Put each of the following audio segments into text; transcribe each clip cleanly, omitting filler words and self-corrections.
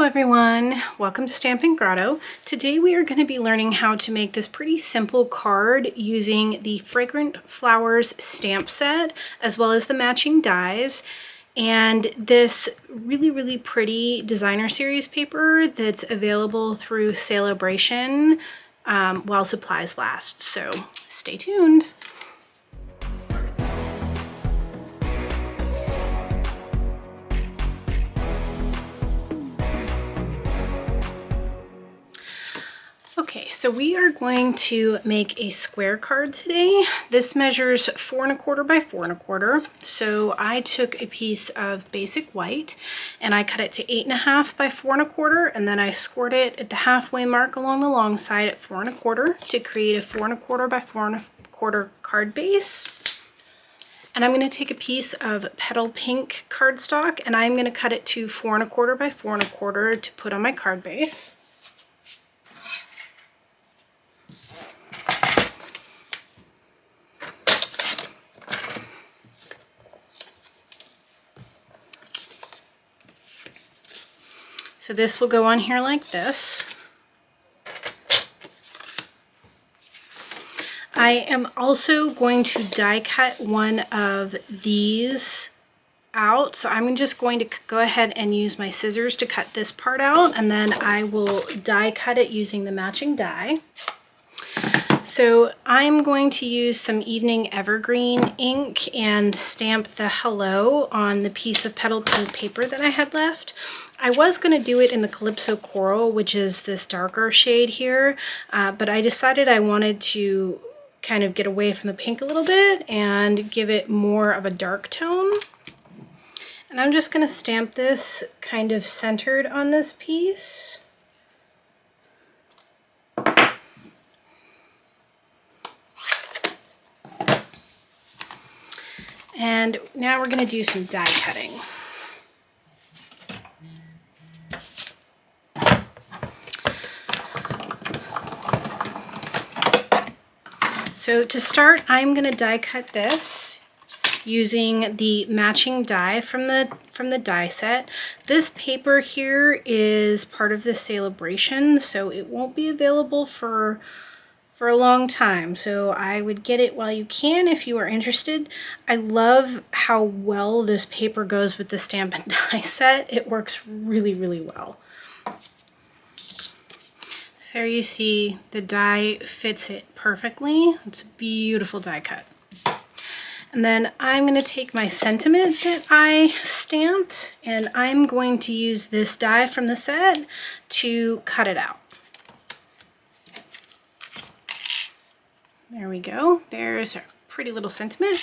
Hello everyone, welcome to Stampin' Grotto. Today we are going to be learning how to make this pretty simple card using the Fragrant Flowers stamp set as well as the matching dies and this really pretty designer series paper that's available through Celebration while supplies last. So stay tuned. Okay, so we are going to make a square card today. This measures 4 1/4 by 4 1/4. So I took a piece of basic white and I cut it to 8 1/2 by 4 1/4, and then I scored it at the halfway mark along the long side at 4 1/4 to create a 4 1/4 by 4 1/4 card base. And I'm going to take a piece of petal pink cardstock and I'm going to cut it to 4 1/4 by 4 1/4 to put on my card base. So this will go on here like this. I am also going to die cut one of these out. So I'm just going to go ahead and use my scissors to cut this part out, and then I will die cut it using the matching die. So I'm going to use some Evening Evergreen ink and stamp the hello on the piece of petal pink paper that I had left. I was going to do it in the Calypso Coral, which is this darker shade here, but I decided I wanted to kind of get away from the pink a little bit and give it more of a dark tone. And I'm just going to stamp this kind of centered on this piece. And now we're going to do some die cutting. So to start, I'm going to die cut this using the matching die from the die set. This paper here is part of the Celebration, so it won't be available for a long time. So I would get it while you can if you are interested. I love how well this paper goes with the Stampin' Die set. It works really well. There you see the die fits it perfectly. It's a beautiful die cut. And then I'm going to take my sentiment that I stamped and I'm going to use this die from the set to cut it out. There we go. There's our pretty little sentiment.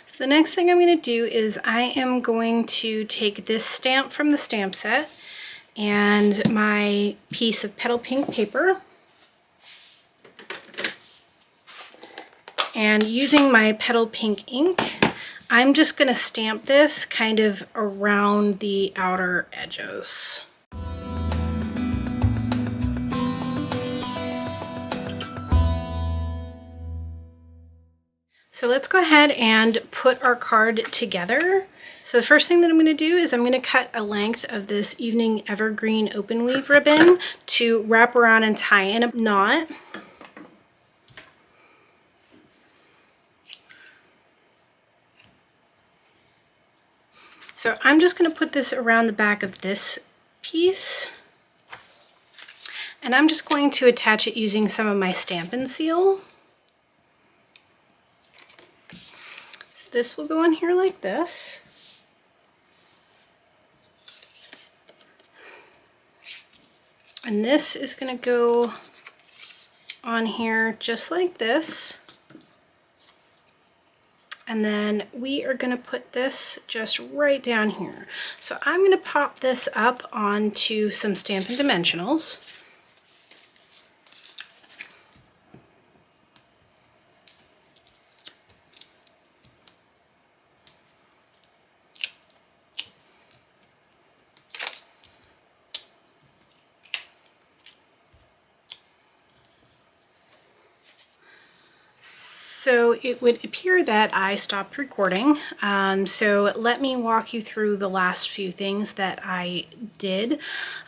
So the next thing I'm going to do is I am going to take this stamp from the stamp set and my piece of petal pink paper, and using my petal pink ink, I'm just going to stamp this kind of around the outer edges. So let's go ahead and put our card together. So the first thing that I'm going to do is I'm going to cut a length of this Evening Evergreen open weave ribbon to wrap around and tie in a knot. So I'm just going to put this around the back of this piece. And I'm just going to attach it using some of my Stampin' Seal. This will go on here like this. And this is going to go on here just like this. And then we are going to put this just right down here. So I'm going to pop this up onto some Stampin' Dimensionals. So it would appear that I stopped recording. So let me walk you through the last few things that I did.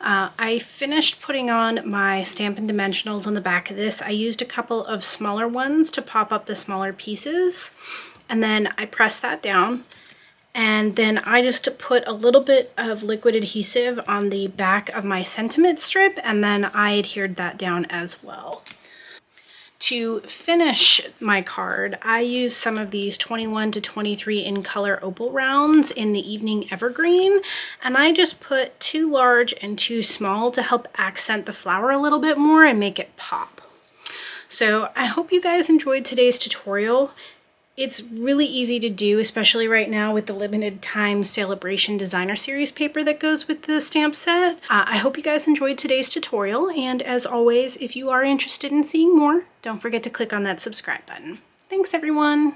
I finished putting on my Stampin' Dimensionals on the back of this. I used a couple of smaller ones to pop up the smaller pieces, and then I pressed that down. And then I just put a little bit of liquid adhesive on the back of my sentiment strip, and then I adhered that down as well. To finish my card, I used some of these 21 to 23 in color opal rounds in the Evening Evergreen, and I just put 2 large and 2 small to help accent the flower a little bit more and make it pop. So I hope you guys enjoyed today's tutorial. It's really easy to do, especially right now with the limited time celebration designer series paper that goes with the stamp set. I hope you guys enjoyed today's tutorial, and as always, if you are interested in seeing more, don't forget to click on that subscribe button. Thanks everyone!